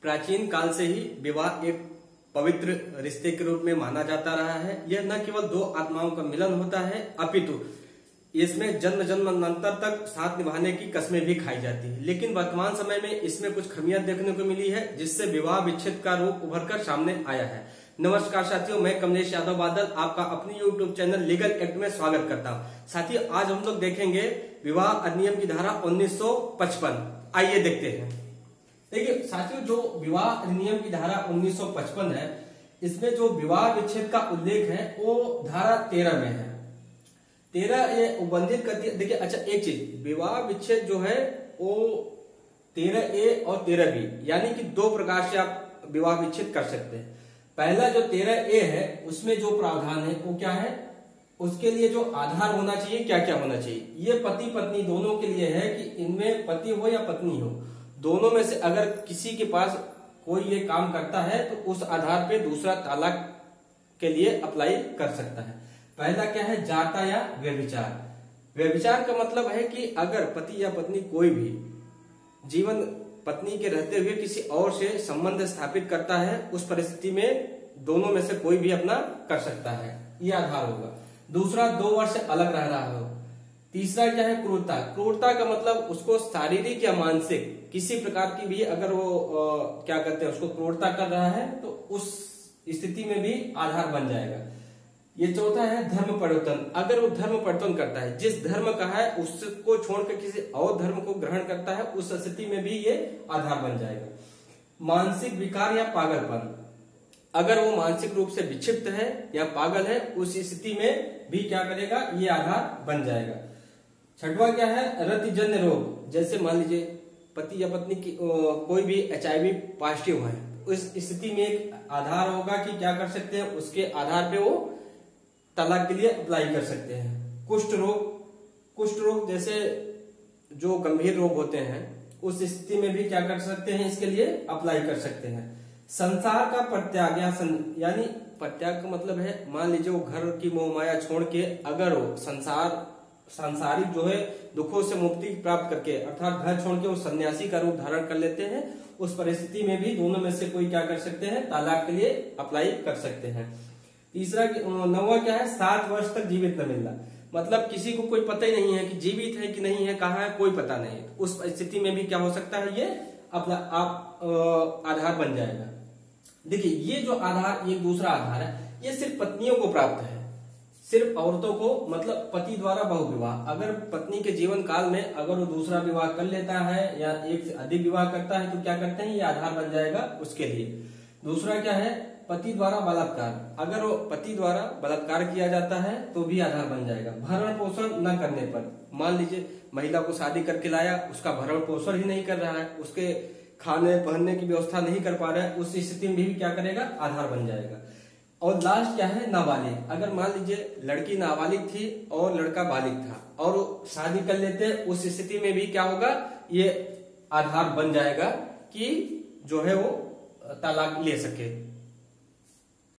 प्राचीन काल से ही विवाह एक पवित्र रिश्ते के रूप में माना जाता रहा है। यह न केवल दो आत्माओं का मिलन होता है, अपितु इसमें जन्म जन्मांतर तक साथ निभाने की कस्में भी खाई जाती है। लेकिन वर्तमान समय में इसमें कुछ खामियां देखने को मिली है, जिससे विवाह विच्छेद का रूप उभर कर सामने आया है। नमस्कार साथियों, मैं कमलेश यादव बादल आपका अपने यूट्यूब चैनल लीगल एक्ट में स्वागत करता हूं। साथियों, आज हम लोग देखेंगे विवाह अधिनियम की धारा 1955। आइए देखते हैं। देखिए साथियों, जो विवाह अधिनियम की धारा 1955 है, इसमें जो विवाह विच्छेद का उल्लेख है वो धारा 13 में है। 13 ये उल्लेख करती है। देखिए अच्छा, एक चीज, विवाह विच्छेद जो है वो 13A और 13B यानी कि दो प्रकार से आप विवाह विच्छेद कर सकते हैं। पहला जो 13A है उसमें जो प्रावधान है वो क्या है, उसके लिए जो आधार होना चाहिए, क्या क्या होना चाहिए, ये पति पत्नी दोनों के लिए है कि इनमें पति हो या पत्नी हो, दोनों में से अगर किसी के पास कोई ये काम करता है तो उस आधार पे दूसरा तलाक के लिए अप्लाई कर सकता है। पहला क्या है, जाता या व्यभिचार। व्यभिचार का मतलब है कि अगर पति या पत्नी कोई भी जीवन पत्नी के रहते हुए किसी और से संबंध स्थापित करता है, उस परिस्थिति में दोनों में से कोई भी अपना कर सकता है, ये आधार होगा। दूसरा, 2 वर्ष अलग रह रहा हो। तीसरा क्या है, क्रूरता। क्रूरता का मतलब उसको शारीरिक या मानसिक किसी प्रकार की भी अगर वो क्या कहते हैं उसको क्रूरता कर रहा है तो उस स्थिति में भी आधार बन जाएगा। ये चौथा है धर्म परिवर्तन। अगर वो धर्म परिवर्तन करता है, जिस धर्म का है उसको छोड़कर किसी और धर्म को ग्रहण करता है, उस स्थिति में भी ये आधार बन जाएगा। मानसिक विकार या पागलपन। अगर वो मानसिक रूप से विक्षिप्त है या पागल है, उस स्थिति में भी क्या करेगा, ये आधार बन जाएगा। छठवा क्या है, रतिजन्य रोग। जैसे मान लीजिए पति या पत्नी की कोई भी HIV पॉजिटिव है, उस स्थिति में एक आधार होगा कि क्या कर सकते हैं, उसके आधार पे वो तलाक के लिए अप्लाई कर सकते हैं। कुष्ठ रोग। कुष्ठ रोग जैसे जो गंभीर रोग होते हैं, उस स्थिति में भी क्या कर सकते हैं, इसके लिए अप्लाई कर सकते हैं। संसार का परित्याग यानी परित्याग का मतलब है, मान लीजिए वो घर की मोह माया छोड़ के अगर वो सांसारिक जो है दुखों से मुक्ति प्राप्त करके अर्थात घर छोड़ के वो सन्यासी का रूप धारण कर लेते हैं, उस परिस्थिति में भी दोनों में से कोई क्या कर सकते हैं, तलाक के लिए अप्लाई कर सकते हैं। तीसरा, 9वां क्या है, 7 वर्ष तक जीवित न मिलना। मतलब किसी को कोई पता ही नहीं है कि जीवित है कि नहीं है, कहाँ है, कोई पता नहीं है, उस स्थिति में भी क्या हो सकता है, ये आधार बन जाएगा। देखिए ये जो आधार, ये दूसरा आधार है, ये सिर्फ पत्नियों को प्राप्त है, सिर्फ औरतों को, मतलब पति द्वारा बहुविवाह। अगर पत्नी के जीवन काल में अगर वो दूसरा विवाह कर लेता है या एक से अधिक विवाह करता है तो क्या करते हैं, ये आधार बन जाएगा उसके लिए। दूसरा क्या है, पति द्वारा बलात्कार। अगर वो पति द्वारा बलात्कार किया जाता है तो भी आधार बन जाएगा। भरण पोषण न करने पर, मान लीजिए महिला को शादी करके लाया, उसका भरण पोषण ही नहीं कर रहा है, उसके खाने पहनने की व्यवस्था नहीं कर पा रहा है, उस स्थिति में भी क्या करेगा, आधार बन जाएगा। और लास्ट क्या है, नाबालिग। अगर मान लीजिए लड़की नाबालिग थी और लड़का बालिग था और शादी कर लेते हैं, उस स्थिति में भी क्या होगा, ये आधार बन जाएगा कि जो है वो तलाक ले सके।